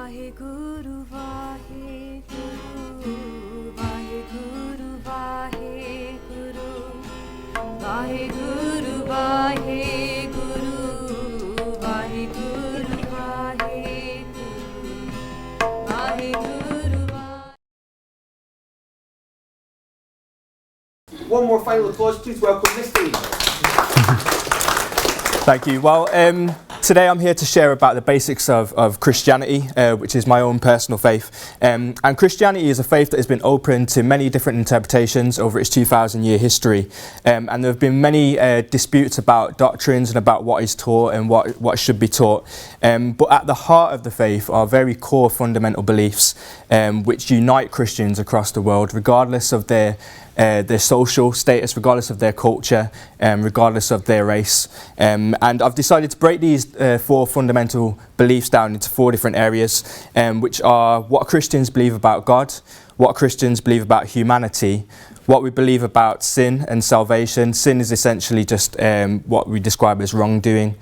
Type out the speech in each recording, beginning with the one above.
Waheguru Waheguru Waheguru Waheguru Waheguru Waheguru Waheguru Waheguru One more final applause, please welcome Mr. Thank you. Well, today I'm here to share about the basics of Christianity, which is my own personal faith. And Christianity is a faith that has been open to many different interpretations over its 2,000-year history. And there have been many disputes about doctrines and about what is taught and what should be taught. But at the heart of the faith are very core fundamental beliefs which unite Christians across the world, regardless of their social status, regardless of their culture, regardless of their race. And I've decided to break these 4 fundamental beliefs down into 4 different areas, which are what Christians believe about God, what Christians believe about humanity, what we believe about sin and salvation. Sin is essentially just what we describe as wrongdoing.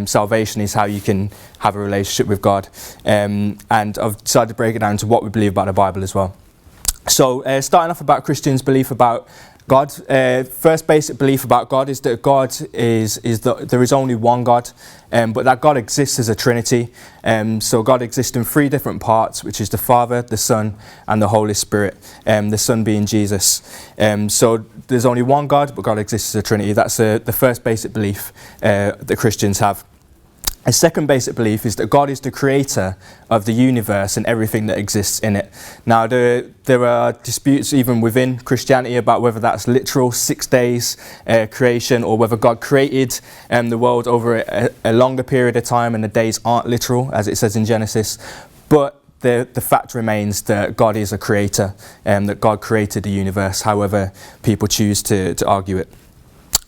Salvation is how you can have a relationship with God. And I've decided to break it down to what we believe about the Bible as well. So, starting off about Christians' belief about God. First basic belief about God is that God there is only one God, but that God exists as a Trinity. So God exists in 3 different parts, which is the Father, the Son, and the Holy Spirit. The Son being Jesus. So there's only one God, but God exists as a Trinity. That's the first basic belief that Christians have. A second basic belief is that God is the creator of the universe and everything that exists in it. Now, there are disputes even within Christianity about whether that's literal 6 days creation, or whether God created the world over a longer period of time and the days aren't literal, as it says in Genesis. But the fact remains that God is a creator, that God created the universe, however people choose to argue it.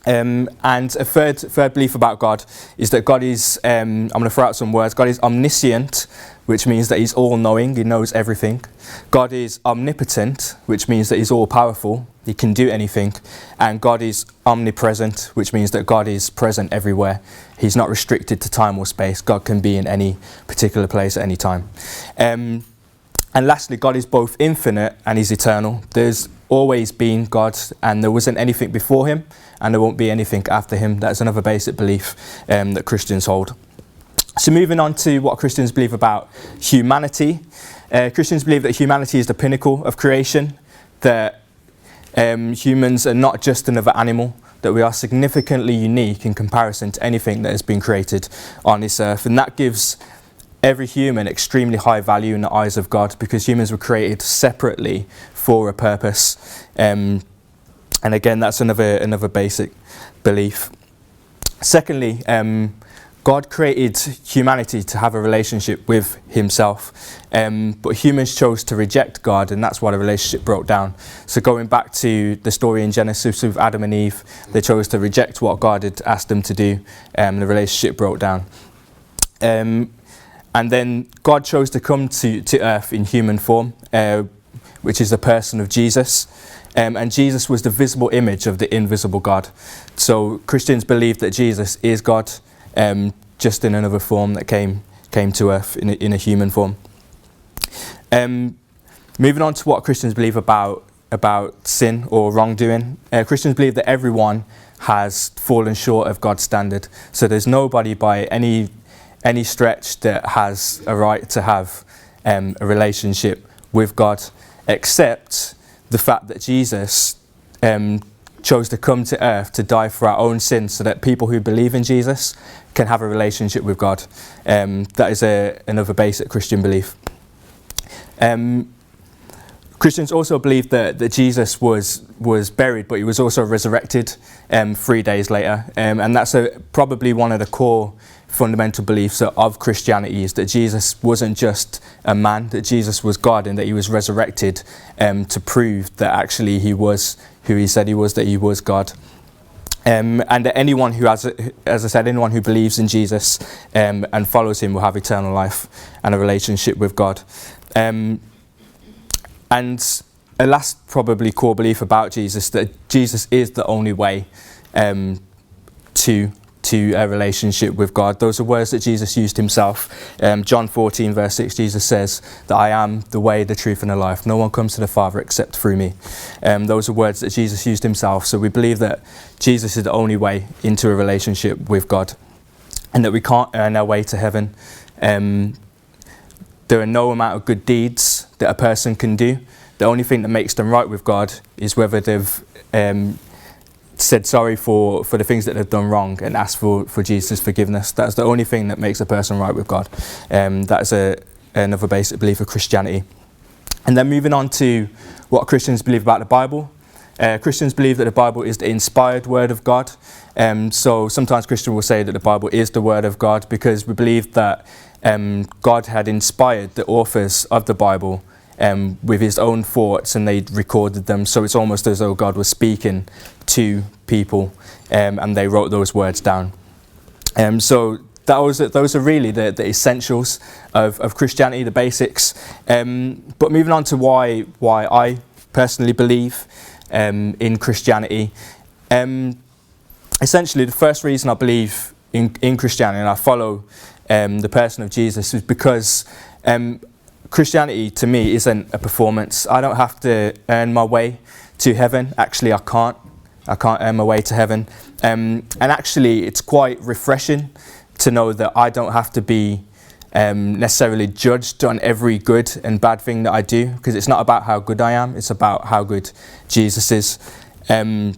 And a third belief about God is that God is, I'm going to throw out some words, God is omniscient, which means that he's all-knowing, he knows everything. God is omnipotent, which means that he's all-powerful, he can do anything. And God is omnipresent, which means that God is present everywhere. He's not restricted to time or space. God can be in any particular place at any time. And lastly, God is both infinite and he's eternal. There's always been God, and there wasn't anything before him, and there won't be anything after him. That's another basic belief that Christians hold. So moving on to what Christians believe about humanity. Christians believe that humanity is the pinnacle of creation, that humans are not just another animal, that we are significantly unique in comparison to anything that has been created on this earth. And that gives every human extremely high value in the eyes of God, because humans were created separately for a purpose. And again, that's another basic belief. Secondly, God created humanity to have a relationship with himself, but humans chose to reject God, and that's why the relationship broke down. So going back to the story in Genesis with Adam and Eve, they chose to reject what God had asked them to do, and the relationship broke down. And then God chose to come to earth in human form, which is the person of Jesus. And Jesus was the visible image of the invisible God. So Christians believe that Jesus is God, just in another form that came to earth in a human form. Moving on to what Christians believe about sin or wrongdoing. Christians believe that everyone has fallen short of God's standard. So there's nobody by any stretch that has a right to have a relationship with God, except the fact that Jesus chose to come to earth to die for our own sins, so that people who believe in Jesus can have a relationship with God. That is another basic Christian belief. Christians also believe that Jesus was buried, but he was also resurrected 3 days later. And that's probably one of the core fundamental beliefs of Christianity, is that Jesus wasn't just a man, that Jesus was God, and that he was resurrected to prove that actually he was who he said he was, that he was God. And that anyone who has, as I said, anyone who believes in Jesus and follows him will have eternal life and a relationship with God. And a last probably core belief about Jesus, that Jesus is the only way to to a relationship with God. Those are words that Jesus used himself. John 14 verse 6, Jesus says that I am the way, the truth and the life. No one comes to the Father except through me. Those are words that Jesus used himself. So we believe that Jesus is the only way into a relationship with God, and that we can't earn our way to heaven. There are no amount of good deeds that a person can do. The only thing that makes them right with God is whether they've said sorry for the things that they've done wrong and asked for Jesus' forgiveness. That's the only thing that makes a person right with God. That's another basic belief of Christianity. And then moving on to what Christians believe about the Bible. Christians believe that the Bible is the inspired word of God. So sometimes Christians will say that the Bible is the word of God because we believe that God had inspired the authors of the Bible with his own thoughts, and they recorded them. So it's almost as though God was speaking to people, and they wrote those words down. So those are really the essentials of Christianity, the basics. But moving on to why I personally believe in Christianity. Essentially, the first reason I believe in Christianity and I follow the person of Jesus is because Christianity to me isn't a performance. I don't have to earn my way to heaven. Actually, I can't earn my way to heaven. And actually, it's quite refreshing to know that I don't have to be necessarily judged on every good and bad thing that I do, because it's not about how good I am, it's about how good Jesus is. And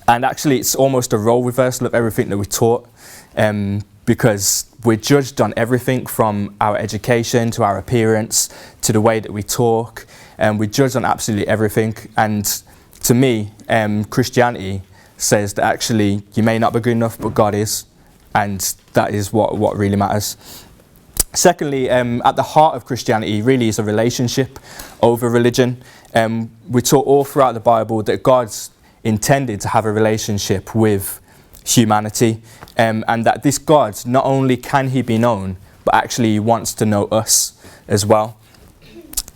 actually, it's almost a role reversal of everything that we're taught, because we're judged on everything from our education to our appearance to the way that we talk, and we're judged on absolutely everything. And to me, Christianity says that actually you may not be good enough, but God is, and that is what really matters. Secondly, at the heart of Christianity really is a relationship over religion. We're taught all throughout the Bible that God's intended to have a relationship with humanity, and that this God, not only can he be known, but actually he wants to know us as well.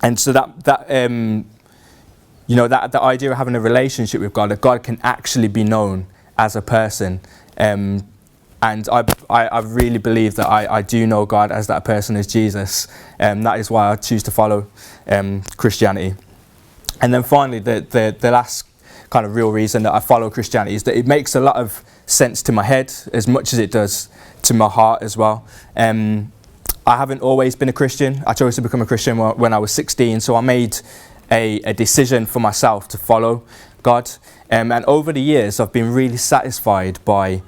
And so that idea of having a relationship with God, that God can actually be known as a person, and I really believe that I do know God as that person is Jesus, and that is why I choose to follow Christianity. And then finally, the last kind of real reason that I follow Christianity is that it makes a lot of sense to my head as much as it does to my heart as well. I haven't always been a Christian. I chose to become a Christian when I was 16, so I made a decision for myself to follow God. And over the years, I've been really satisfied by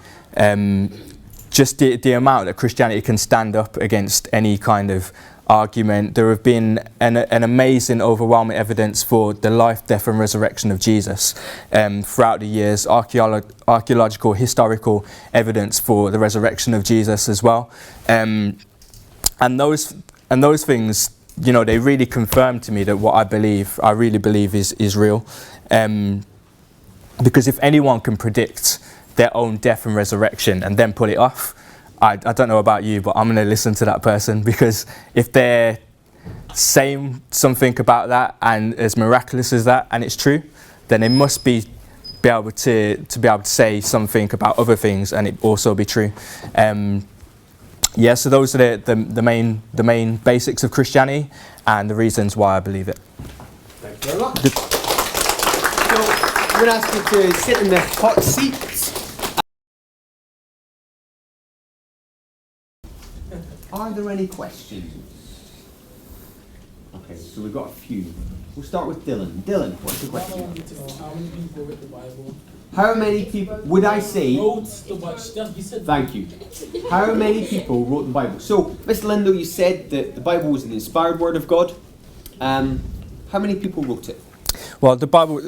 just the amount that Christianity can stand up against any kind of argument. There have been an amazing, overwhelming evidence for the life, death and resurrection of Jesus throughout the years. Archaeological, historical evidence for the resurrection of Jesus as well. And those things, you know, they really confirm to me that what I really believe is real. Because if anyone can predict their own death and resurrection and then pull it off, I don't know about you, but I'm going to listen to that person, because if they're saying something about that and as miraculous as that, and it's true, then they must be able to say something about other things and it also be true. So those are the main basics of Christianity and the reasons why I believe it. Thank you very much. So I'm going to ask you to sit in the hot seats. Are there any questions? Okay, so we've got a few. We'll start with Dylan. Dylan, what's the question? How many people wrote the Bible? How many people, would I say... Wrote the Bible. You said Thank you. How many people wrote the Bible? So, Mr. Lindo, you said that the Bible was an inspired word of God. How many people wrote it? Well, the Bible,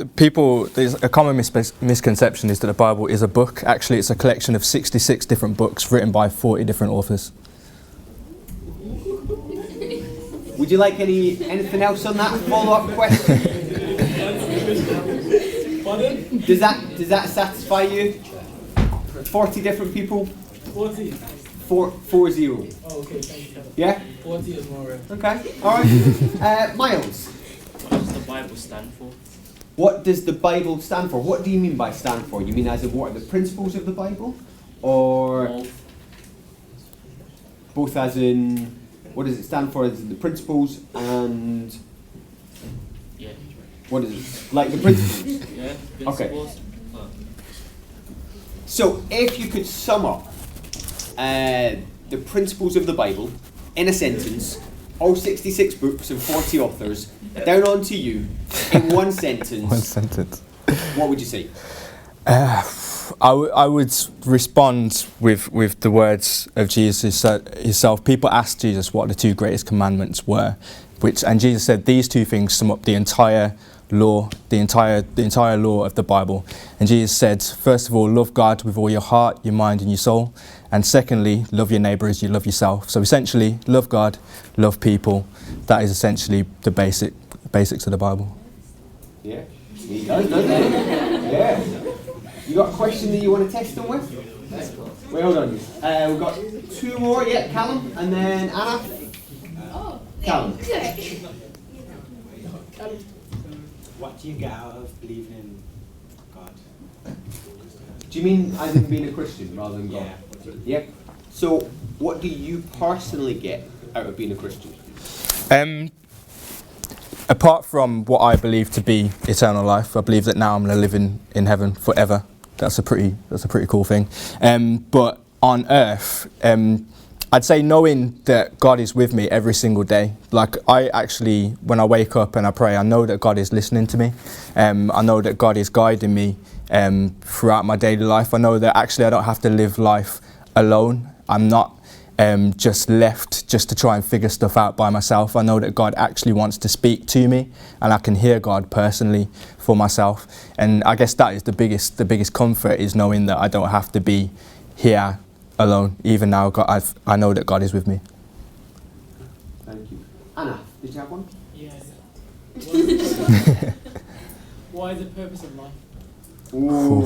there's a common misconception is that the Bible is a book. Actually, it's a collection of 66 different books written by 40 different authors. Would you like anything else on that follow-up question? Does that satisfy you? 40 different people? 40. 40. Oh, okay, thank you. Yeah? 40 is more rare. Okay, alright. Miles? What does the Bible stand for? What does the Bible stand for? What do you mean by stand for? You mean as in what are the principles of the Bible? Or Both. both as in, what does it stand for? As in the principles and, Yeah. what is it? Like the principles. Yeah. Okay. Principles. So if you could sum up the principles of the Bible in a sentence, all 66 books and 40 authors, down onto you, in one sentence, One sentence. what would you say? I would respond with the words of Jesus himself. People asked Jesus what the two greatest commandments were, and Jesus said these two things sum up the entire law, the entire law of the Bible. And Jesus said, first of all, love God with all your heart, your mind and your soul. And secondly, love your neighbour as you love yourself. So essentially, love God, love people. That is essentially the basics of the Bible. Yeah, he does, doesn't he? Yeah. You got a question that you want to test them with? Well done. We've got two more. Yeah, Callum, and then Anna. Callum. What do you get out of believing in God? Do you mean as in being a Christian rather than God? Yeah. So, what do you personally get out of being a Christian? Apart from what I believe to be eternal life, I believe that now I'm going to live in heaven forever. That's a pretty cool thing. But on earth, I'd say knowing that God is with me every single day. Like I actually, when I wake up and I pray, I know that God is listening to me. I know that God is guiding me throughout my daily life. I know that actually I don't have to live life alone. I'm not just left just to try and figure stuff out by myself. I know that God actually wants to speak to me, and I can hear God personally for myself. And I guess that is the biggest comfort, is knowing that I don't have to be here alone. Even now, I know that God is with me. Thank you. Anna, did you have one? Yeah. Why is the purpose of life? Ooh.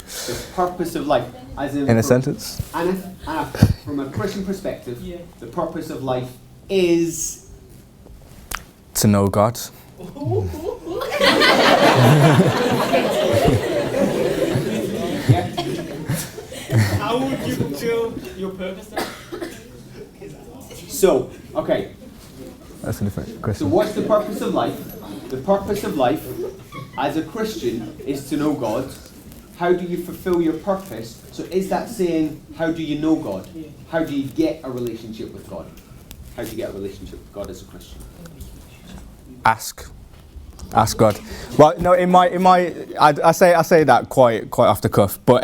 The purpose of life, as in a sentence? Anna, from a Christian perspective, Yeah. the purpose of life is To know God. yeah. How would you fulfill your purpose then? So, okay. That's a different So question. what's the purpose of life? The purpose of life as a Christian is to know God. How do you fulfill your purpose? So is that saying, how do you know God? Yeah. How do you get a relationship with God? How do you get a relationship with God as a Christian? Ask God. Well, no, I say that quite off the cuff, but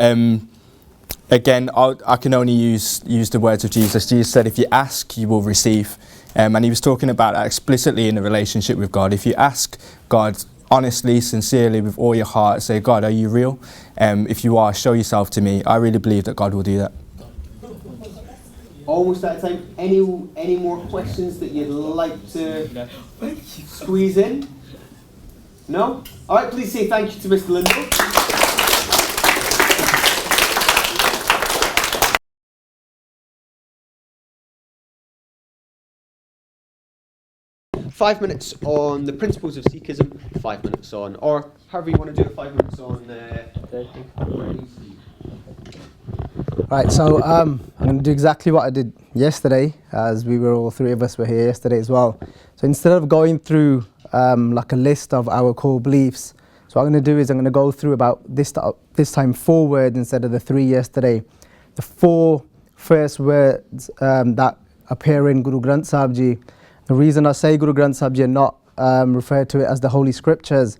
again, I can only use the words of Jesus. Jesus said, if you ask, you will receive. And he was talking about that explicitly in a relationship with God. If you ask God honestly, sincerely, with all your heart, say, God, are you real? If you are, show yourself to me. I really believe that God will do that. Almost out of time. Any more questions that you'd like to squeeze in? No? All right, please say thank you to Mr. Lindell. 5 minutes on the principles of Sikhism, 5 minutes on, or however you want to do it, 5 minutes on Right, so I'm going to do exactly what I did yesterday, as we were all three of us were here yesterday as well. So instead of going through like a list of our core beliefs, so what I'm going to do is I'm going to go through about this time 4 words instead of the 3 yesterday. The 4 first words that appear in Guru Granth Sahib Ji. The reason I say Guru Granth Sahib Ji and not refer to it as the Holy Scriptures,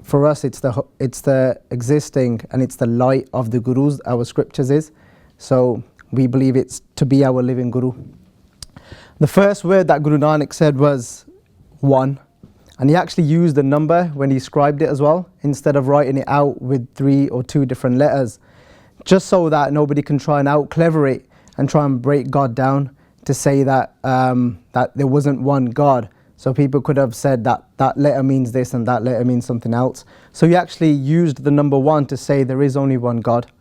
for us it's the existing and it's the light of the Gurus, our Scriptures is. So we believe it's to be our living Guru. The first word that Guru Nanak said was 1. And he actually used a number when he scribed it as well, instead of writing it out with 3 or 2 different letters, just so that nobody can try and out-clever it and try and break God down to say that that there wasn't one God. So people could have said that that letter means this and that letter means something else. So he actually used the number 1 to say there is only one God.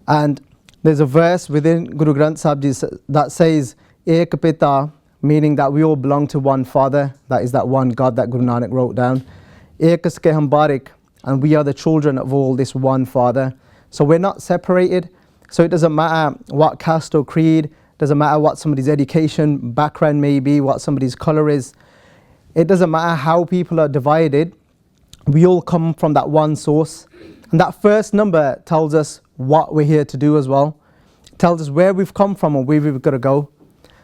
And there's a verse within Guru Granth Sahib Ji that says, Ek Pita, meaning that we all belong to one Father. That is that one God that Guru Nanak wrote down. Ek Iske Hum Barik, and we are the children of all this one Father. So we're not separated. So it doesn't matter what caste or creed, doesn't matter what somebody's education background may be, what somebody's colour is. It doesn't matter how people are divided. We all come from that one source. And that first number tells us what we're here to do as well. It tells us where we've come from and where we've got to go.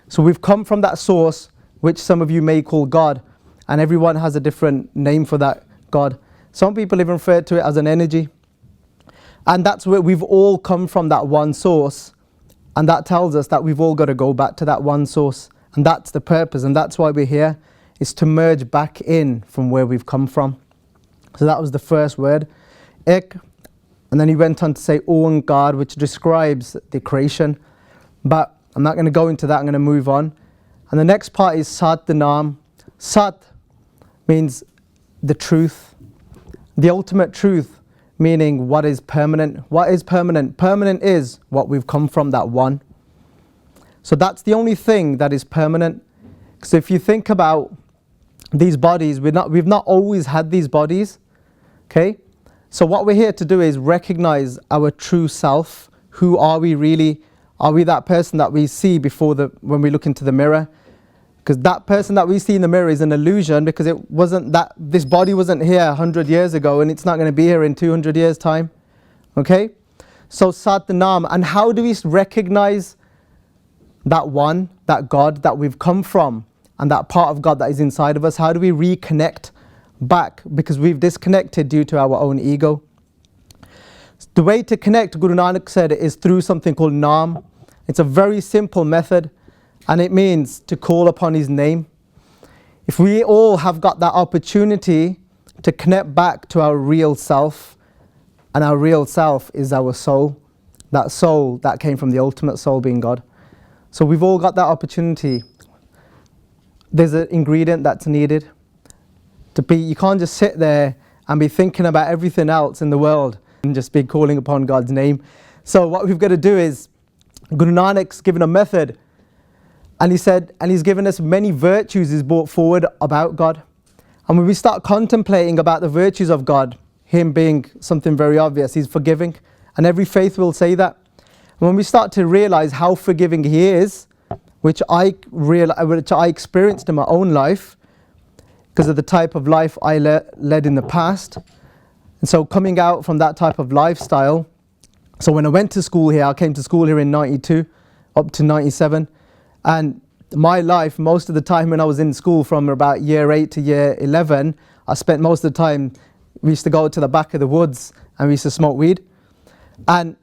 So we've come from that source, which some of you may call God. And everyone has a different name for that God. Some people even refer to it as an energy. And that's where we've all come from, that one source. And that tells us that we've all got to go back to that one source. And that's the purpose. And that's why we're here, is to merge back in from where we've come from. So that was the first word, ik. And then he went on to say Oankar, which describes the creation. But I'm not going to go into that. I'm going to move on. And the next part is Sat Nam. Sat means the truth, the ultimate truth, meaning what is permanent. What is permanent? Permanent is what we've come from, that one. So that's the only thing that is permanent. Because if you think about these bodies, we've not always had these bodies. Okay? So what we're here to do is recognize our true self. Who are we really? Are we that person that we see when we look into the mirror? Because that person that we see in the mirror is an illusion, because this body wasn't here 100 years ago, and it's not going to be here in 200 years time. Okay? So Sat Nam. And how do we recognize that one, that God that we've come from, and that part of God that is inside of us? How do we reconnect back? Because we've disconnected due to our own ego. The way to connect, Guru Nanak said, is through something called Naam. It's a very simple method, and it means to call upon his name. If we all have got that opportunity to connect back to our real self, and our real self is our soul, that soul that came from the ultimate soul being God. So we've all got that opportunity. There's an ingredient that's needed. You can't just sit there and be thinking about everything else in the world and just be calling upon God's name. So what we've got to do is, Guru Nanak's given a method, and he's given us many virtues he's brought forward about God. And when we start contemplating about the virtues of God, him being something very obvious, he's forgiving, and every faith will say that. And when we start to realize how forgiving he is, which I experienced in my own life, because of the type of life I led in the past. And so coming out from that type of lifestyle, so when I went to school here, I came to school here in 92 up to 97, and my life, most of the time when I was in school from about year 8 to year 11, I spent most of the time, we used to go to the back of the woods and we used to smoke weed. And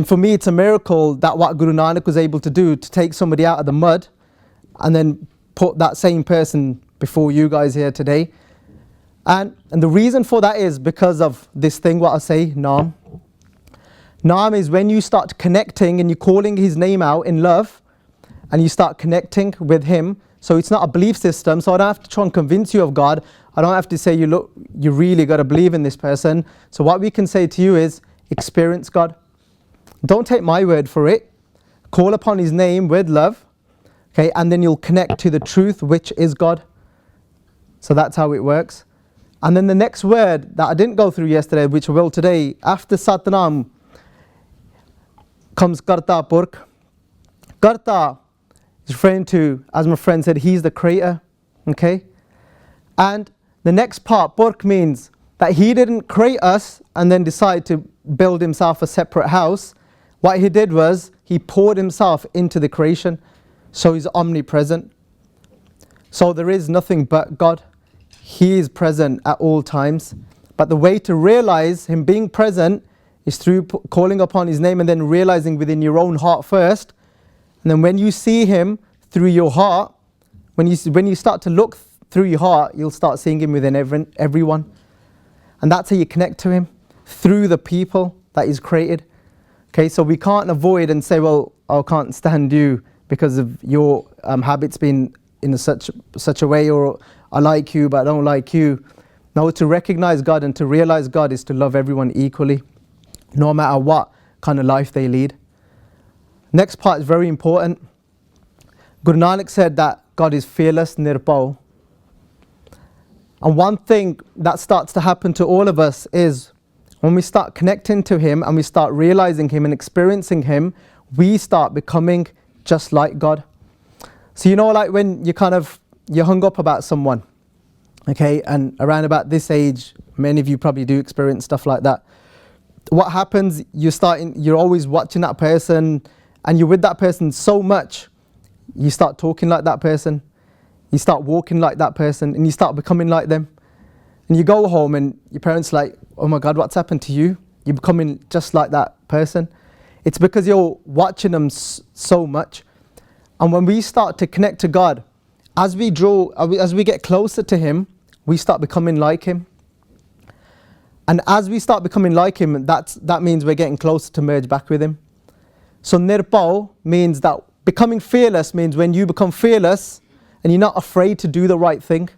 for me, it's a miracle that what Guru Nanak was able to do, to take somebody out of the mud and then put that same person before you guys here today. And the reason for that is because of this thing, what I say, Naam. Naam is when you start connecting and you're calling his name out in love, and you start connecting with him. So it's not a belief system. So I don't have to try and convince you of God. I don't have to say, you really got to believe in this person. So what we can say to you is, experience God. Don't take my word for it. Call upon his name with love. Okay, and then you'll connect to the truth, which is God. So that's how it works. And then the next word that I didn't go through yesterday, which I will today, after Satnam comes Karta Purkh. Karta is referring to, as my friend said, he's the creator. Okay? And the next part, Purkh, means that he didn't create us and then decide to build himself a separate house. What he did was, he poured himself into the creation. So he's omnipresent. So there is nothing but God. He is present at all times. But the way to realize him being present is through calling upon his name and then realizing within your own heart first. And then when you see him through your heart, when you start to look through your heart, you'll start seeing him within everyone. And that's how you connect to him, through the people that he's created. Okay, so we can't avoid and say, well, I can't stand you because of your habits being in such a way, or I like you but I don't like you. No, to recognize God and to realize God is to love everyone equally, no matter what kind of life they lead. Next part is very important. Guru Nanak said that God is fearless, nirpau. And one thing that starts to happen to all of us is When we start connecting to Him and we start realizing Him and experiencing Him, we start becoming just like God. So you know, like when you're hung up about someone, okay, and around about this age, many of you probably do experience stuff like that. What happens, you're always watching that person and you're with that person so much, you start talking like that person, you start walking like that person, and you start becoming like them. And you go home and your parents are like, oh my God, what's happened to you? You're becoming just like that person. It's because you're watching them so much. And when we start to connect to God, as we get closer to Him, we start becoming like Him. And as we start becoming like Him, that means we're getting closer to merge back with Him. So nirpao means that becoming fearless means when you become fearless and you're not afraid to do the right thing.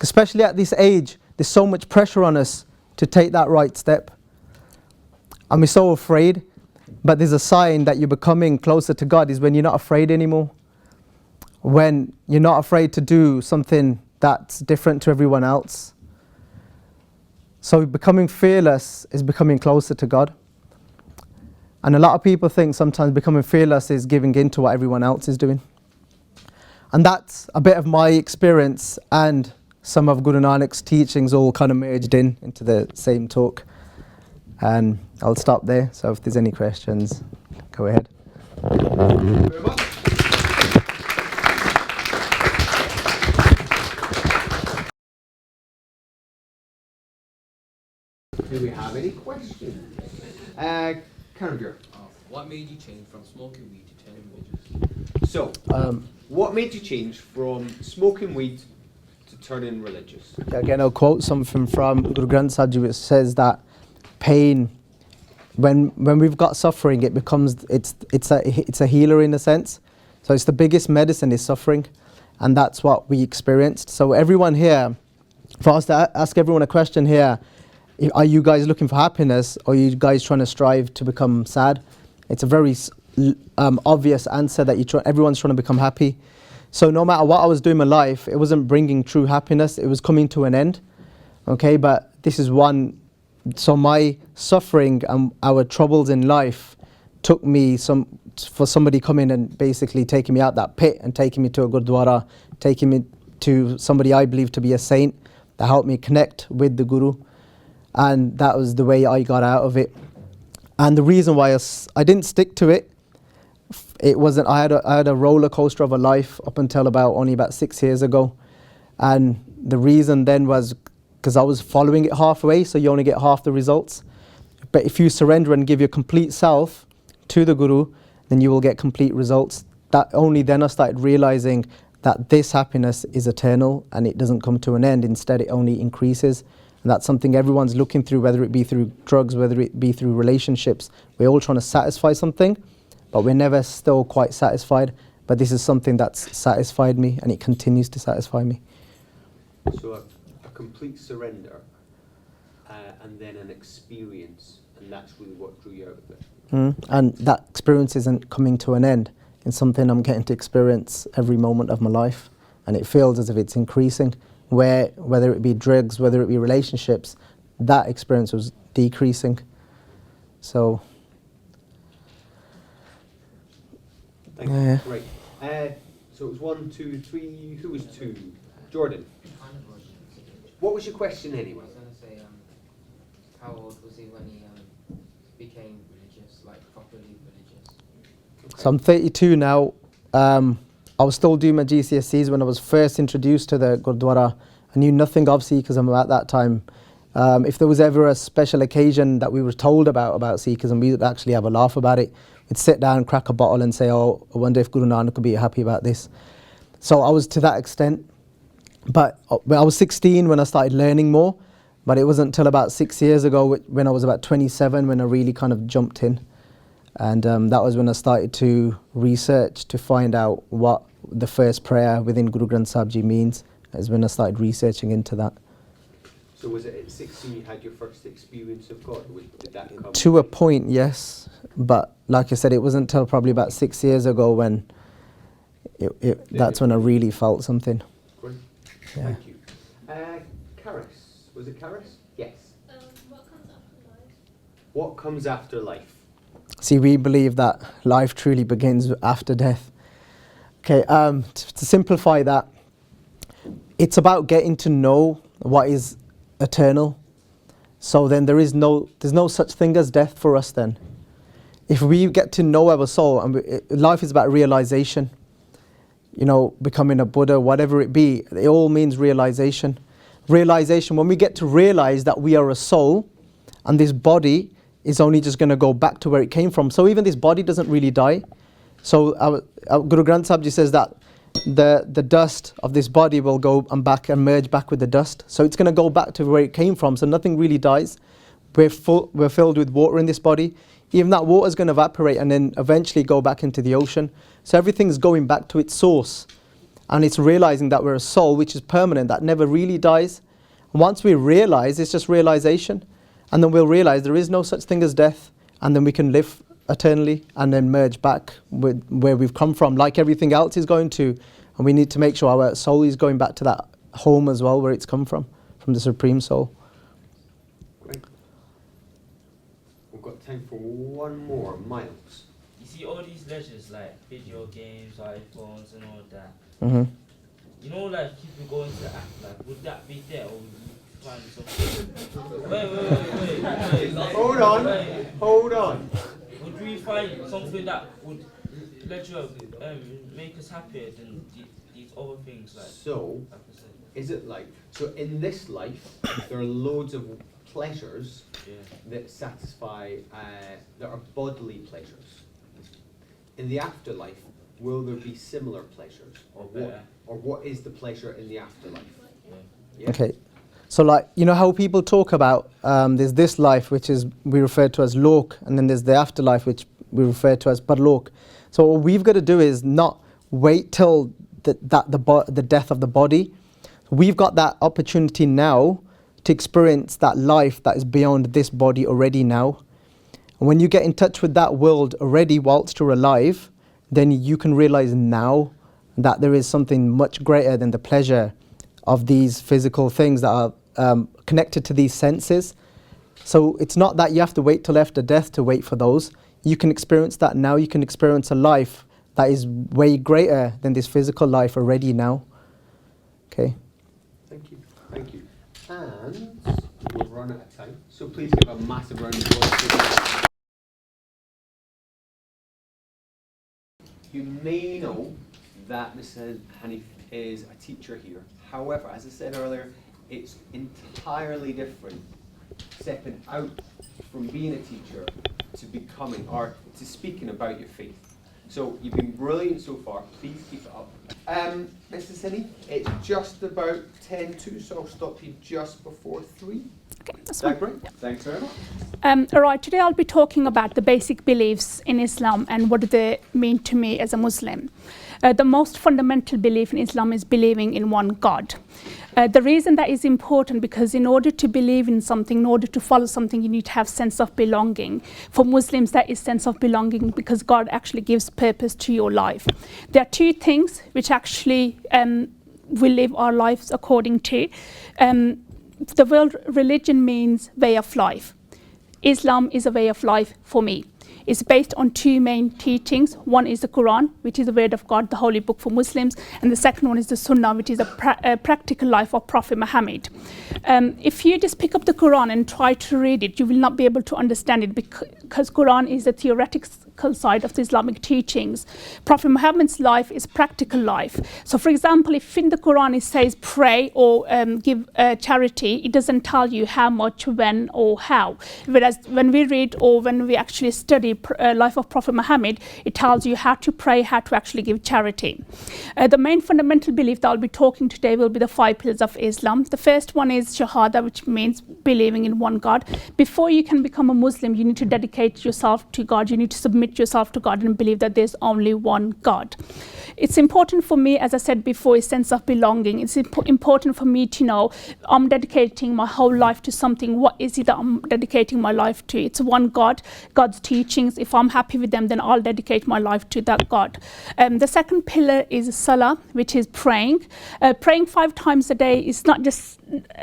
Especially at this age, there's so much pressure on us to take that right step. And we're so afraid. But there's a sign that you're becoming closer to God is when you're not afraid anymore. When you're not afraid to do something that's different to everyone else. So becoming fearless is becoming closer to God. And a lot of people think sometimes becoming fearless is giving in to what everyone else is doing. And that's a bit of my experience and some of Guru Nanak's teachings all kind of merged into the same talk. And I'll stop there. So if there's any questions, go ahead. Thank you very much. Do we have any questions? Karen, what made you change from smoking weed to turning religious? so, what made you change from smoking weed to turning religious? Again, I'll quote something from Guru Granth Sahib Ji, which says that pain, when we've got suffering, it's a healer in a sense. So it's the biggest medicine is suffering, and that's what we experienced. So everyone here, if I was to ask everyone a question here, are you guys looking for happiness, or are you guys trying to strive to become sad? It's a very obvious answer that everyone's trying to become happy. So no matter what I was doing in my life, it wasn't bringing true happiness, it was coming to an end. Okay, but this is one. So my suffering and our troubles in life took me for somebody coming and basically taking me out that pit and taking me to a Gurdwara, taking me to somebody I believe to be a saint that helped me connect with the Guru. And that was the way I got out of it. And the reason why I didn't stick to it, it wasn't, I had a roller coaster of a life up until only about 6 years ago. And the reason then was because I was following it halfway, so you only get half the results. But if you surrender and give your complete self to the Guru, then you will get complete results. That only then I started realizing that this happiness is eternal and it doesn't come to an end. Instead, it only increases. And that's something everyone's looking through, whether it be through drugs, whether it be through relationships. We're all trying to satisfy something, but we're never still quite satisfied. But this is something that's satisfied me, and it continues to satisfy me. So a complete surrender, and then an experience, and that's really what drew you out of it. And that experience isn't coming to an end. It's something I'm getting to experience every moment of my life, and it feels as if it's increasing. Whether it be drugs, whether it be relationships, that experience was decreasing. So, thank you. Great. So it was 1, 2, 3. Who was 2? Jordan. What was your question anyway? I was going to say, how old was he when he became religious, like properly religious? Okay. So I'm 32 now. I was still doing my GCSEs when I was first introduced to the Gurdwara. I knew nothing of Sikhism at that time. If there was ever a special occasion that we were told about Sikhism, we would actually have a laugh about it. We'd sit down, crack a bottle and say, oh, I wonder if Guru Nanak would be happy about this. So I was to that extent. But I was 16 when I started learning more. But it wasn't until about 6 years ago, when I was about 27, when I really kind of jumped in. And that was when I started to research to find out what the first prayer within Guru Granth Sahib Ji means. Is when I started researching into that. So was it at 16 you had your first experience of God? Did that come? To a point, yes. But like I said, it wasn't until probably about 6 years ago when that's when I really felt something. Great. Yeah. Thank you. Karis. Was it Karis? Yes. What comes after life? What comes after life? See, we believe that life truly begins after death. Okay, to simplify that, it's about getting to know what is eternal. So then there's no such thing as death for us then. If we get to know our soul, and life is about realization, becoming a Buddha, whatever it be, it all means realization. Realization, when we get to realize that we are a soul, and this body is only just going to go back to where it came from. So even this body doesn't really die. So our Guru Granth Sahib Ji says that the dust of this body will go and back and merge back with the dust. So it's going to go back to where it came from. So nothing really dies. We're filled with water in this body. Even that water is going to evaporate and then eventually go back into the ocean. So everything's going back to its source. And it's realizing that we're a soul which is permanent, that never really dies. And once we realize, it's just realization. And then we'll realize there is no such thing as death. And then we can live eternally and then merge back with where we've come from, like everything else is going to. And we need to make sure our soul is going back to that home as well, where it's come from the Supreme Soul. Great. We've got time for one more. Miles. You see all these leisures like video games, iPhones and all that. Mm-hmm. Like people going to the app, like would that be there or would you find something? Wait. Hold on. Would we find something that would let you make us happier than these other things like? So, is it like, so in this life, there are loads of pleasures that satisfy, that are bodily pleasures. In the afterlife, will there be similar pleasures? Or what is the pleasure in the afterlife? Yeah. Okay. So like, how people talk about, there's this life which is we refer to as lok, and then there's the afterlife which we refer to as parlok. So what we've got to do is not wait till the death of the body. We've got that opportunity now to experience that life that is beyond this body already now. And when you get in touch with that world already whilst you're alive, then you can realize now that there is something much greater than the pleasure of these physical things that are connected to these senses. So it's not that you have to wait till after death to wait for those. You can experience that now. You can experience a life that is way greater than this physical life already now. Okay. Thank you. And we've run out of time, so please give a massive round of applause. You may know that Mr. Hanif is a teacher here. However, as I said earlier, it's entirely different stepping out from being a teacher to becoming, or to speaking about your faith. So you've been brilliant so far. Please keep it up. Mr. Hanif, it's just about 10 to, so I'll stop you just before 3. Okay, that's fine. Great. Yeah. Thanks very much. All right, today I'll be talking about the basic beliefs in Islam and what do they mean to me as a Muslim. The most fundamental belief in Islam is believing in one God. The reason that is important because in order to believe in something, in order to follow something, you need to have sense of belonging. For Muslims, that is sense of belonging because God actually gives purpose to your life. There are 2 things which actually we live our lives according to. The word religion means way of life. Islam is a way of life for me. It's based on 2 main teachings. One is the Quran, which is the word of God, the holy book for Muslims, and the second one is the Sunnah, which is a practical life of Prophet Muhammad. If you just pick up the Quran and try to read it, you will not be able to understand it because Quran is the theoretical side of the Islamic teachings. Prophet Muhammad's life is practical life. So for example, if in the Quran it says pray or give charity, it doesn't tell you how much, when or how. Whereas when we read or when we actually study life of Prophet Muhammad, it tells you how to pray, how to actually give charity. The main fundamental belief that I'll be talking today will be the 5 pillars of Islam. The first one is Shahada, which means believing in one God. Before you can become a Muslim, you need to dedicate yourself to God. You need to submit yourself to God and believe that there's only one God. It's important for me, as I said before, a sense of belonging. It's important for me to know I'm dedicating my whole life to something. What is it that I'm dedicating my life to? It's one God, God's teachings. If I'm happy with them, then I'll dedicate my life to that God. The second pillar is Salah, which is praying. Praying 5 times a day is not just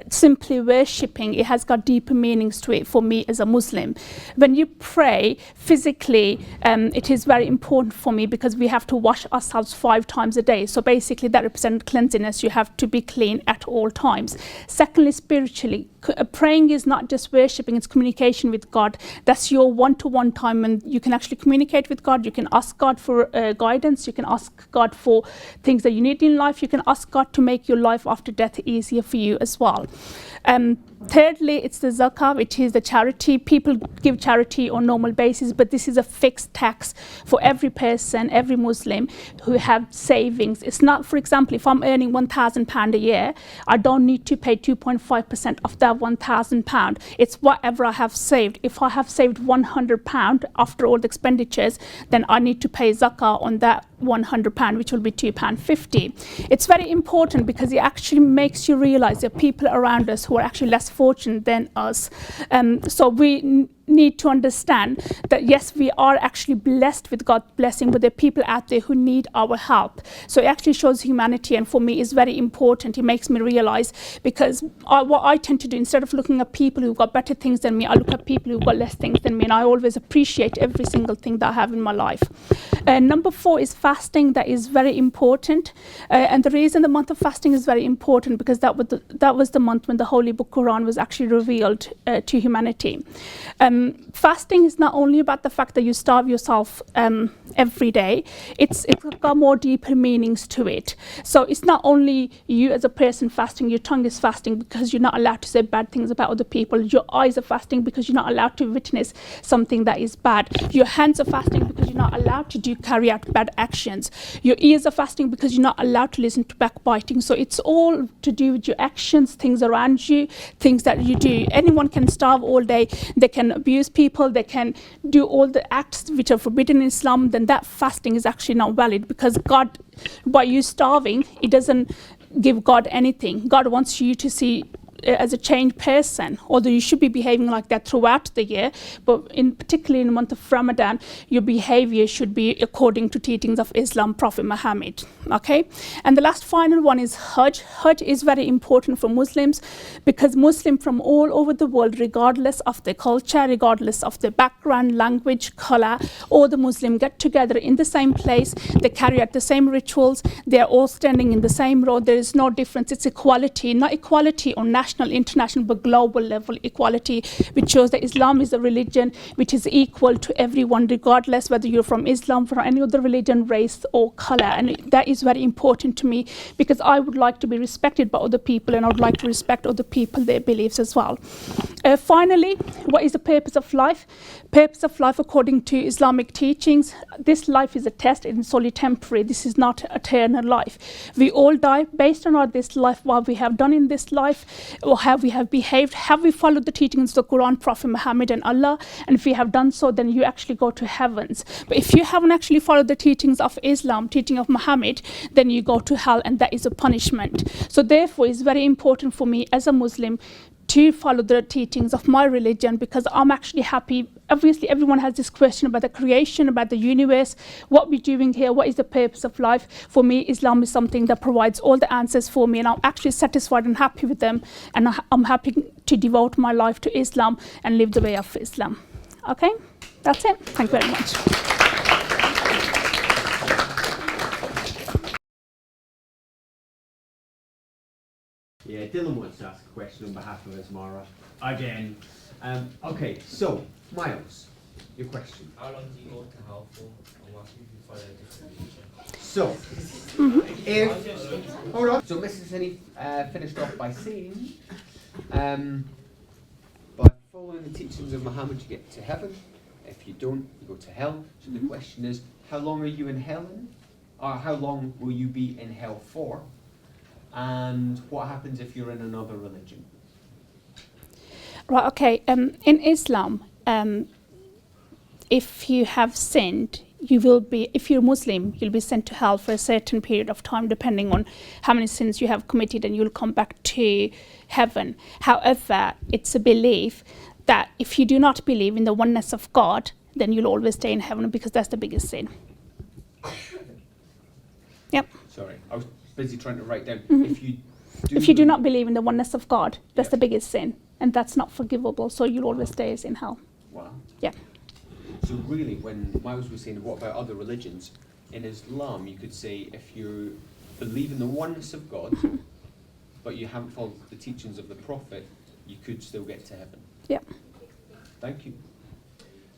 simply worshipping. It has got deeper meanings to it for me as a Muslim. When you pray physically, it is very important for me because we have to wash ourselves 5 times a day. So basically that represents cleanliness. You have to be clean at all times. Secondly, spiritually, praying is not just worshipping, it's communication with God. That's your one-to-one time when you can actually communicate with God. You can ask God for guidance. You can ask God for things that you need in life. You can ask God to make your life after death easier for you as well. Thirdly, it's the zakah, which is the charity. People give charity on normal basis, but this is a fixed tax for every person, every Muslim who have savings. It's not, for example, if I'm earning £1,000 a year, I don't need to pay 2.5% of that £1,000. It's whatever I have saved. If I have saved £100 after all the expenditures, then I need to pay zakah on that £100, which will be £2.50. It's very important because it actually makes you realize there are people around us who are actually less fortunate than us. So we need to understand that yes, we are actually blessed with God's blessing, but there are people out there who need our help. So it actually shows humanity, and for me is very important. It makes me realize, because what I tend to do, instead of looking at people who've got better things than me, I look at people who've got less things than me, and I always appreciate every single thing that I have in my life. Number 4 is fasting. That is very important, and the reason the month of fasting is very important because that was the month when the Holy Book Quran was actually revealed to humanity. Fasting is not only about the fact that you starve yourself every day, it's got more deeper meanings to it. So it's not only you as a person fasting, your tongue is fasting because you're not allowed to say bad things about other people. Your eyes are fasting because you're not allowed to witness something that is bad. Your hands are fasting because you're not allowed to carry out bad actions. Your ears are fasting because you're not allowed to listen to backbiting. So it's all to do with your actions, things around you, things that you do. Anyone can starve all day, they can abuse people, they can do all the acts which are forbidden in Islam. Then that fasting is actually not valid, because God, by you starving, it doesn't give God anything. God wants you to see as a changed person, although you should be behaving like that throughout the year, but particularly in the month of Ramadan, your behavior should be according to teachings of Islam, Prophet Muhammad. Okay, and the last final one is Hajj. Hajj is very important for Muslims because Muslims from all over the world, regardless of their culture, regardless of their background, language, color, all the Muslims get together in the same place. They carry out the same rituals. They are all standing in the same road. There is no difference. It's equality, not equality on national, international, but global level equality, which shows that Islam is a religion which is equal to everyone, regardless whether you're from Islam, from any other religion, race or color. And that is very important to me because I would like to be respected by other people, and I would like to respect other people, their beliefs as well. Finally, what is the purpose of life? Purpose of life according to Islamic teachings, this life is a test, it's only temporary. This is not eternal life. We all die based on this life, what we have done in this life, or how we have behaved, have we followed the teachings of the Quran, Prophet Muhammad and Allah, and if we have done so, then you actually go to heavens. But if you haven't actually followed the teachings of Islam, teaching of Muhammad, then you go to hell, and that is a punishment. So therefore it's very important for me as a Muslim to follow the teachings of my religion, because I'm actually happy. Obviously everyone has this question about the creation, about the universe, what we're doing here, what is the purpose of life. For me, Islam is something that provides all the answers for me, and I'm actually satisfied and happy with them, and I'm happy to devote my life to Islam and live the way of Islam. Okay, that's it. Thank you very much. Yeah, Dylan wants to ask a question on behalf of Asmara. Again. Okay, so, Miles, your question. How long do you go to hell for, and what if you follow a different religion? So, if... Hold on. So Mrs. Finney finished off by saying, by following the teachings of Muhammad, you get to heaven. If you don't, you go to hell. So the question is, how long are you in hell? Or how long will you be in hell for? And what happens if you're in another religion? Right, okay. In Islam, if you have sinned, you will be, if you're Muslim, you'll be sent to hell for a certain period of time, depending on how many sins you have committed, and you'll come back to heaven. However, it's a belief that if you do not believe in the oneness of God, then you'll always stay in heaven, because that's the biggest sin. Yep. Sorry, I was busy trying to write down. If you If you do not believe in the oneness of God, that's the biggest sin, and that's not forgivable. So you'll always stay in hell. Wow. Yeah. So really, when Miles was saying, what about other religions? In Islam, you could say if you believe in the oneness of God, but you haven't followed the teachings of the Prophet, you could still get to heaven. Yeah. Thank you.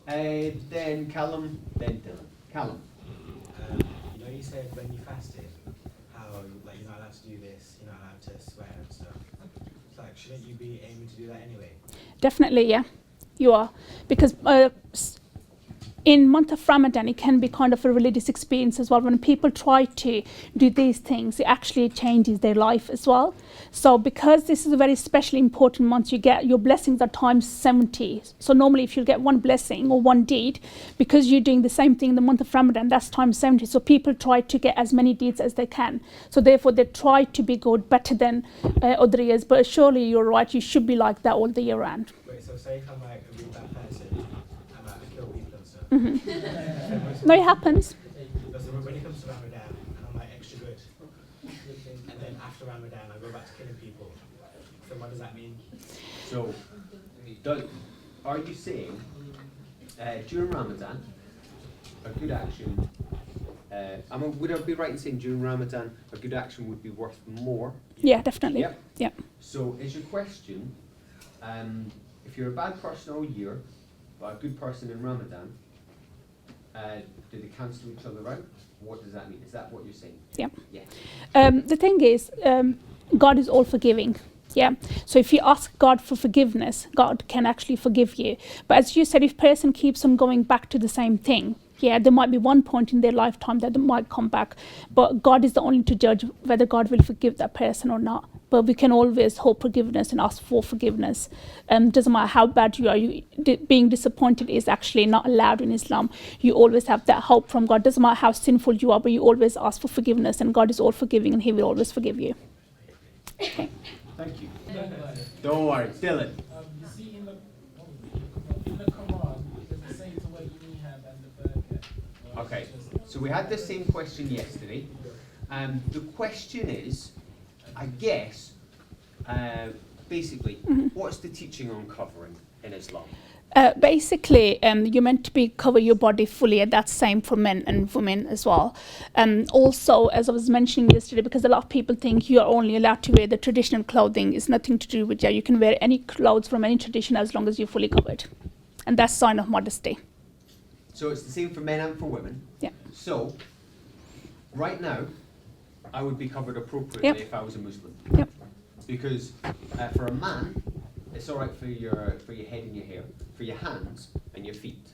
Then Callum, then Dylan. Callum. You know, you said when you fasted, how like you're not allowed to do this, you're not allowed to swear and stuff. It's like, shouldn't you be aiming to do that anyway? Definitely, yeah, you are, because in month of Ramadan, it can be kind of a religious experience as well. When people try to do these things, it actually changes their life as well. So because this is a very special important month, you get your blessings are times 70. So normally if you get one blessing or one deed, because you're doing the same thing in the month of Ramadan, that's times 70. So people try to get as many deeds as they can. So therefore they try to be good, better than other years. But surely you're right, you should be like that all the year round. Wait, so say if I'm like a really bad person, and like, I kill people and stuff. No, it happens. So when it comes to Ramadan, and I'm like extra good, and then after Ramadan I go back to killing people. So what does that mean? So, are you saying during Ramadan, a good action? Would I be right in saying during Ramadan, a good action would be worth more? Yeah, definitely. Yep. Yeah. So, is your question, if you're a bad person all year, but a good person in Ramadan, do they cancel each other out? What does that mean? Is that what you're saying? Yeah. Yeah. The thing is, God is all forgiving. Yeah. So if you ask God for forgiveness, God can actually forgive you. But as you said, if person keeps on going back to the same thing, yeah, there might be one point in their lifetime that they might come back. But God is the only to judge whether God will forgive that person or not. But we can always hope forgiveness and ask for forgiveness. Doesn't matter how bad you are. Being disappointed is actually not allowed in Islam. You always have that hope from God. Doesn't matter how sinful you are, but you always ask for forgiveness, and God is all forgiving, and He will always forgive you. Okay. Thank you. Don't worry, Dylan. You see in the Quran, there's a saying to wear your nihab and the burqa. Okay, so we had the same question yesterday. The question is, I guess, basically, what's the teaching on covering in Islam? Basically, you're meant to be cover your body fully, and that's same for men and women as well. Also, as I was mentioning yesterday, because a lot of people think you are only allowed to wear the traditional clothing, it's nothing to do with you can wear any clothes from any tradition as long as you're fully covered, and that's sign of modesty. So it's the same for men and for women. Yeah. So, right now, I would be covered appropriately Yep. if I was a Muslim. Yep. Because for a man, it's all right for your head and your hair, for your hands and your feet.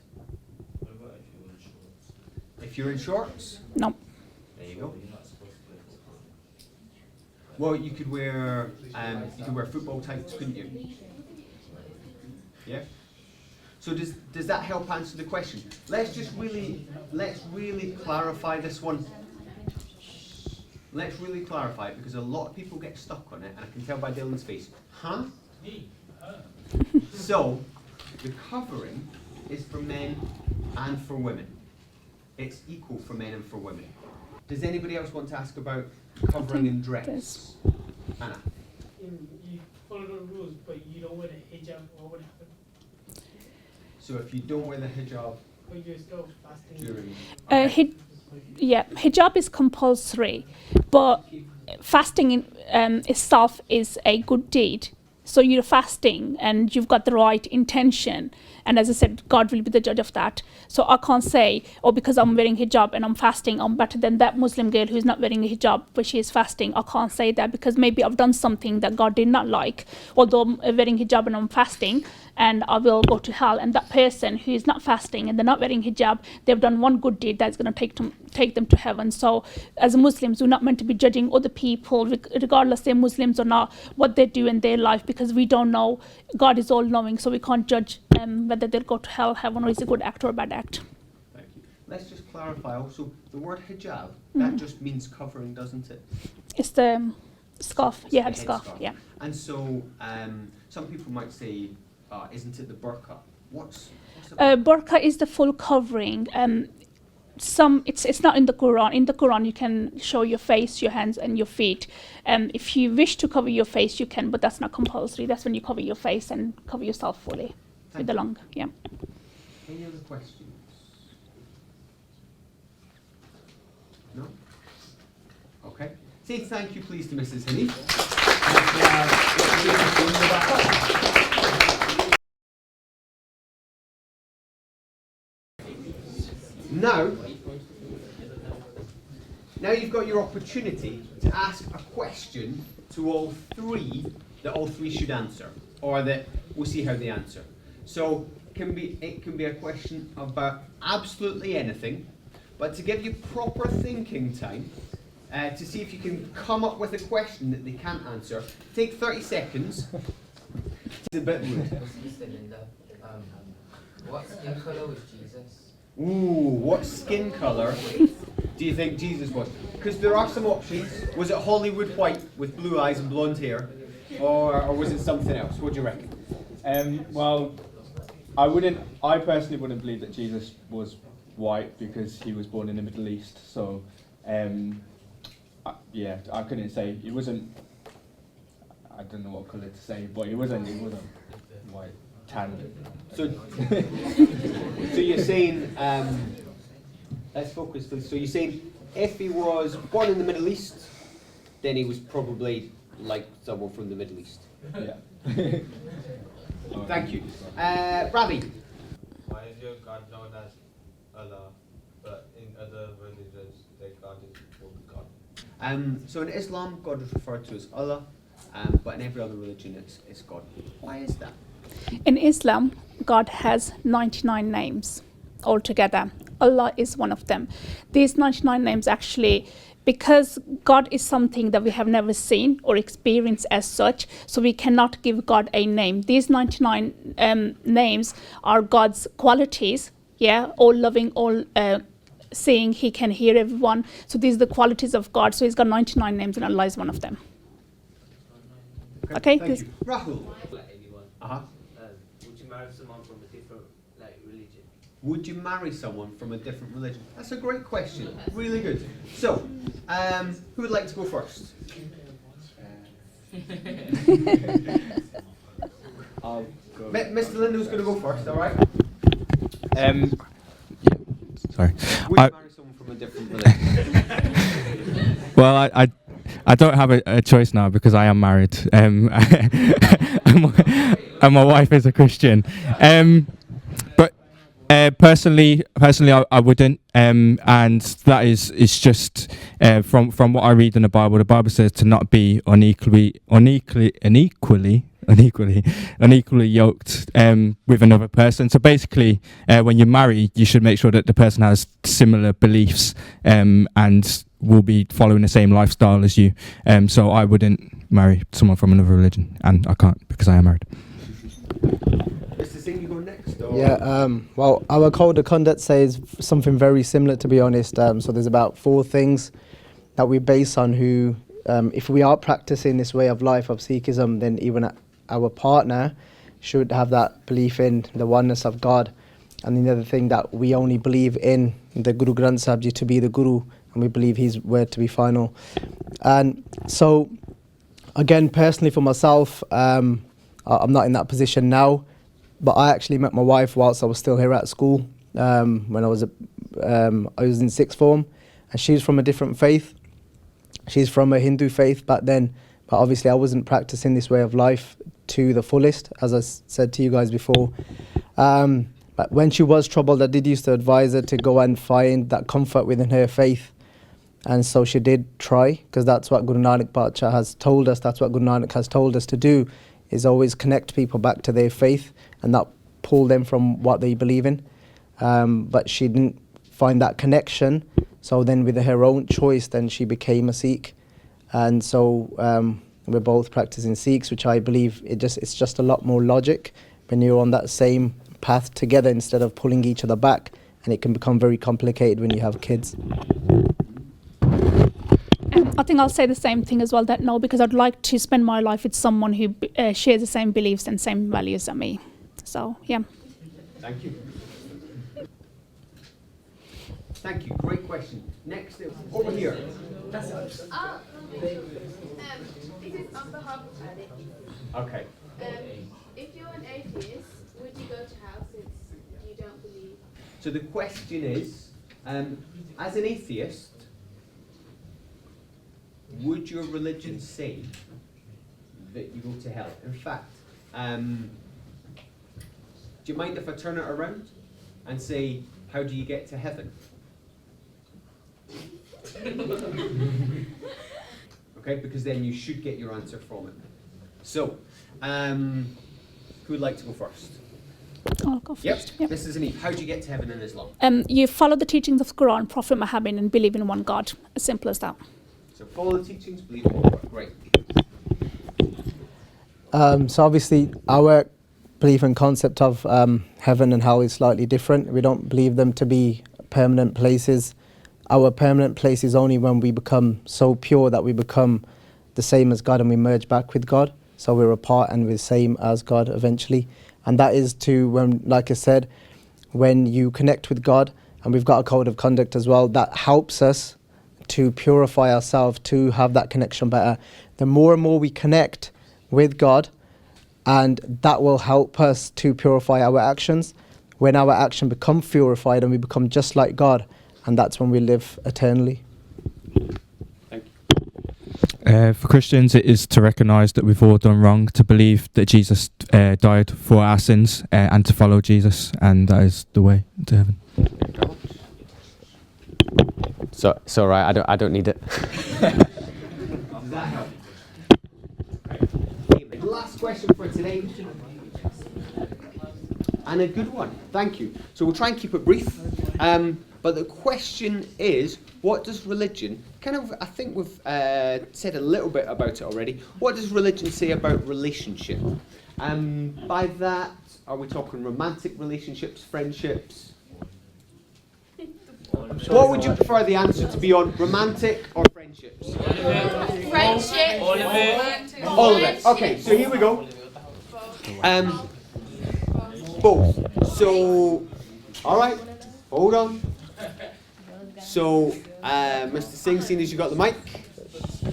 What about if you're in shorts? If you're in shorts, No. there you go. You're not supposed to wear this. Well, you could wear football tights, couldn't you? Yeah. So does that help answer the question? Let's really clarify this one. Let's really clarify it, because a lot of people get stuck on it, and I can tell by Dylan's face. Huh? So, the covering is for men and for women. It's equal for men and for women. Does anybody else want to ask about covering and dress? Anna? You follow the rules, but you don't wear the hijab, what would happen? So if you don't wear the hijab But you're still fasting. during... Hijab is compulsory, but fasting in itself is a good deed. So you're fasting and you've got the right intention, and as I said, God will be the judge of that. So I can't say, oh, because I'm wearing hijab and I'm fasting, I'm better than that Muslim girl who's not wearing a hijab but she is fasting. I can't say that, because maybe I've done something that God did not like, although I'm wearing hijab and I'm fasting, and I will go to hell. And that person who is not fasting and they're not wearing hijab, they've done one good deed that's going to take them to heaven. So as Muslims, we're not meant to be judging other people, regardless they're Muslims or not, what they do in their life, because we don't know. God is all knowing, so we can't judge whether they'll go to hell, heaven, or is a good act or a bad act. Thank you. Let's just clarify also, the word hijab, that just means covering, doesn't it? It's the scarf, It's yeah, the the scarf, headscarf. yeah. And so, some people might say, isn't it the burqa? What's the Burqa is the full covering. it's not in the Quran. In the Quran, you can show your face, your hands, and your feet. If you wish to cover your face, you can, but that's not compulsory. That's when you cover your face and cover yourself fully with the long. Yeah. Any other questions? No? Okay. Say thank you, please, to Mrs. Hanif. Now you've got your opportunity to ask a question to all three that all three should answer, or that we'll see how they answer. So it can be a question about absolutely anything, but to give you proper thinking time, to see if you can come up with a question that they can't answer, take 30 seconds. It's a bit rude. Sister Linda, what skin colour was Jesus? Ooh, what skin colour do you think Jesus was? Because there are some options. Was it Hollywood white with blue eyes and blonde hair? Or was it something else? What do you reckon? Well, I personally wouldn't believe that Jesus was white because he was born in the Middle East. So, yeah, I couldn't say. He wasn't, I don't know what colour to say, but he wasn't white, tan. So you're saying, let's focus please. So you're saying if he was born in the Middle East, then he was probably like someone from the Middle East. Yeah. Thank you. Ravi. Why is your God known as Allah, but in other religions, their God is called God? So in Islam, God is referred to as Allah, but in every other religion, it's God. Why is that? In Islam, God has 99 names altogether. Allah is one of them. These 99 names actually, because God is something that we have never seen or experienced as such, so we cannot give God a name. These 99 names are God's qualities, all loving, all seeing, he can hear everyone. So these are the qualities of God. So he's got 99 names and Allah is one of them. Okay? Thank you. Rahul. Would you marry someone from a different religion? Would you marry someone from a different religion? That's a great question. Really good. So, who would like to go first? I'll go. Mr. Lindo's going to go first, all right? Sorry. Would you marry someone from a different religion? Well, I don't have a choice now because I am married, and my wife is a Christian. But personally, I wouldn't, and that is just from what I read in the Bible. The Bible says to not be unequally yoked with another person. So basically, when you marry, you should make sure that the person has similar beliefs and will be following the same lifestyle as you. So I wouldn't marry someone from another religion, and I can't because I am married. Mr. Singh, you go next? Or? Yeah, well, our code of conduct says something very similar, to be honest. So there's about 4 things that we base on who, if we are practicing this way of life of Sikhism, then even our partner should have that belief in the oneness of God. And the other thing, that we only believe in the Guru Granth Sahib Ji to be the Guru, and we believe his word to be final. And so, again, personally for myself, I'm not in that position now, but I actually met my wife whilst I was still here at school, when I was in sixth form, and she's from a different faith. She's from a Hindu faith back then, but obviously I wasn't practicing this way of life to the fullest, as I said to you guys before. But when she was troubled, I did used to advise her to go and find that comfort within her faith. And so she did try, because that's what Guru Nanak Pacha has told us, that's what Guru Nanak has told us to do, is always connect people back to their faith and not pull them from what they believe in. But she didn't find that connection, so then with her own choice, then she became a Sikh. And so we're both practicing Sikhs, which I believe it's just a lot more logic when you're on that same path together instead of pulling each other back, and it can become very complicated when you have kids. I think I'll say the same thing as well, that no, because I'd like to spend my life with someone who shares the same beliefs and same values as me. So, yeah. Thank you. Thank you. Great question. Next, over here. This is on behalf of atheists. Okay. If you're an atheist, would you go to hell since you don't believe? So the question is, as an atheist, would your religion say that you go to hell? In fact, do you mind if I turn it around and say, how do you get to heaven? Okay, because then you should get your answer from it. So, who would like to go first? I'll go first. Yep. This is an How do you get to heaven in Islam? You follow the teachings of Quran, Prophet Muhammad, and believe in one God. As simple as that. So follow the teachings, believe in one God. Great. So obviously our belief and concept of heaven and hell is slightly different. We don't believe them to be permanent places. Our permanent place is only when we become so pure that we become the same as God and we merge back with God. So we're apart and we're the same as God eventually. And that is to, when, like I said, when you connect with God, and we've got a code of conduct as well, that helps us to purify ourselves, to have that connection better. The more and more we connect with God, and that will help us to purify our actions. When our action become purified and we become just like God, and that's when we live eternally. Thank you. For Christians, it is to recognise that we've all done wrong, to believe that Jesus died for our sins, and to follow Jesus, and that is the way to heaven. So it's all right. I don't need it. Does that help? Okay. Last question for today, and a good one. Thank you. So we'll try and keep it brief. But the question is, what does religion, I think we've said a little bit about it already, what does religion say about relationship? By that, are we talking romantic relationships, friendships? What would you prefer the answer to be on, romantic or friendships? Friendship. All of it. Okay, so here we go. Both. So, all right, hold on. So, Mr. Singh, seeing as you got the mic.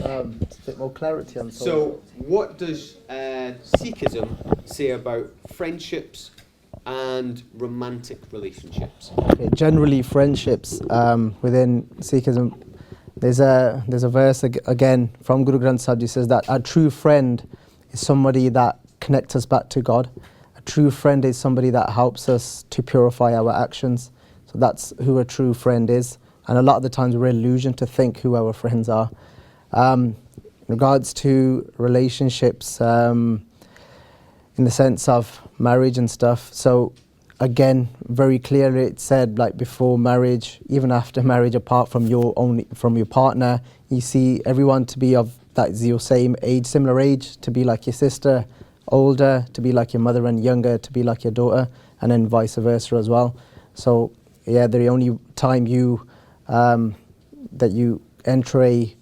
A bit more clarity on. So, what does Sikhism say about friendships and romantic relationships? Okay, generally, friendships within Sikhism. There's a verse again from Guru Granth Sahib. Ji says that a true friend is somebody that connects us back to God. A true friend is somebody that helps us to purify our actions. So that's who a true friend is. And a lot of the times we're illusioned to think who our friends are. In regards to relationships, in the sense of marriage and stuff, so again, very clearly it said, like before marriage, even after marriage, apart from your partner, you see everyone to be of that is your same age, similar age, to be like your sister, older, to be like your mother, and younger, to be like your daughter, and then vice versa as well. So yeah, the only time that you enter a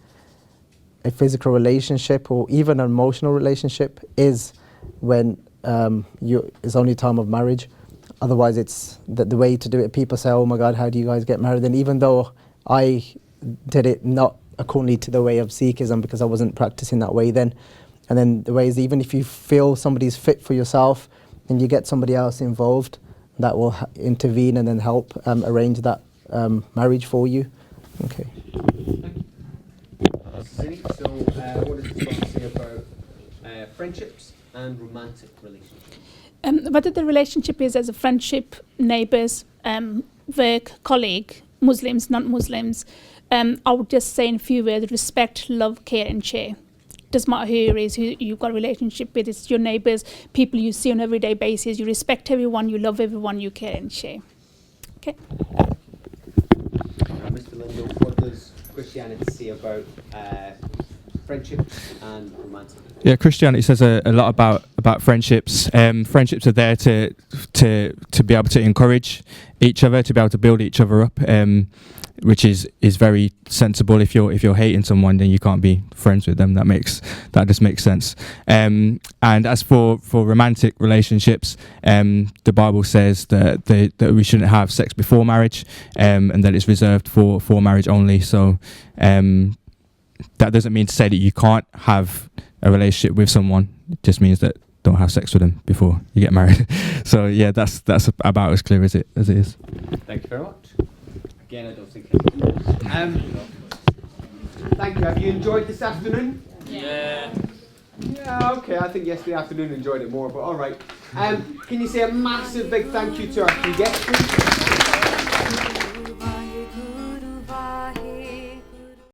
physical relationship or even an emotional relationship is when it's only time of marriage. Otherwise, it's the way to do it. People say, "Oh my God, how do you guys get married?" And even though I did it not accordingly to the way of Sikhism, because I wasn't practicing that way then, and then the way is, even if you feel somebody's fit for yourself, and you get somebody else involved, that will intervene and then help arrange that marriage for you. Okay. So, what does Islam say about friendships and romantic relationships? Whether the relationship is as a friendship, neighbours, work, colleague, Muslims, non-Muslims, I would just say in a few words: respect, love, care, and share. Doesn't matter who it is, who you've got a relationship with. It's your neighbours, people you see on an everyday basis. You respect everyone, you love everyone, you care and share. Okay. Mr. Lindo, what does Christianity say about friendships and romantic? Yeah, Christianity says a lot about friendships. Friendships are there to be able to encourage each other, to be able to build each other up. which is very sensible. If you're hating someone, then you can't be friends with them. That just makes sense. And as for romantic relationships, the Bible says that we shouldn't have sex before marriage, and that it's reserved for marriage only. So that doesn't mean to say that you can't have a relationship with someone. It just means that don't have sex with them before you get married. So yeah, that's about as clear as it is. Thank you very much. Again, I don't think. Thank you. Have you enjoyed this afternoon? Yeah. Yeah. Okay. I think yesterday afternoon enjoyed it more, but all right. Can you say a massive big thank you to our key guests?